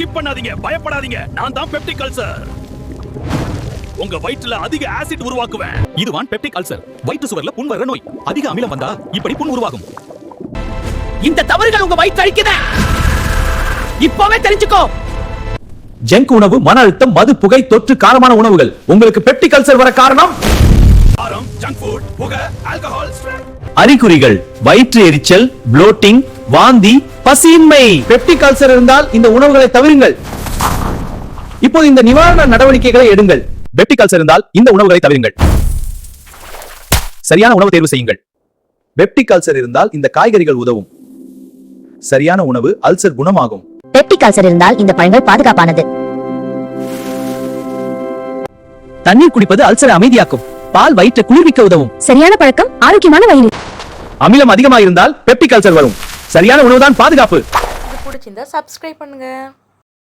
Skip பண்ணாதீங்க, பயப்படாதீங்க. நான் தான் பெப்டிக் அல்சர். உங்க வயிற்றுல அதிக ஆசிட் உருவாக்குவேன். இதுவான் பெப்டிக் அல்சர். வயிற்று சுவர்ல புண் வர நோய். அதிக அமிலம் வந்தா இப்படி புண் உருவாகும். இந்த தவறுகள் உங்க வயிற்று அழிக்குதா? இப்பவே தெரிஞ்சுக்கோ. ஜங்க் உணவு, மன அழுத்தம், மது, புகை, தொற்று, காரமான உணவுகள் உங்களுக்கு பெப்டிக் அல்சர் வர காரணம். ஜங்க் ஃபுட், புகை, ஆல்கஹால். அறிகுறிகள்: வயிற்று எரிச்சல், ப்ளோட்டிங், வாந்தி, பசியின்மை. பெப்டிக் அல்சர் இருந்தால் இந்த உணவுகளை தவிருங்கள். இப்போது இந்த நிவாரண நடவடிக்கைகளை எடுங்கள். பெப்டிக் அல்சர் இருந்தால் இந்த உணவுகளை தவிருங்கள். சரியான உணவு தேர்வு செய்யுங்கள். பெப்டிக் அல்சர் இருந்தால் இந்த காய்கறிகள் உதவும். சரியான உணவு அல்சர் குணமாகும். பெப்டிக் அல்சர் இருந்தால் இந்த பழங்கள் பாதுகாப்பானது. தண்ணீர் குடிப்பது அல்சரை அமைதியாக்கும். பால் வயிற்றை குளிர்விக்க உதவும். சரியான பழக்கம் ஆரோக்கியமான வயிறு. அமிலம் அதிகமாக இருந்தால் பெப்டிக் அல்சர் வரும். சரியான உணவுதான் பாதுகாப்பு. பிடிச்சிருந்தா சப்ஸ்கிரைப் பண்ணுங்க.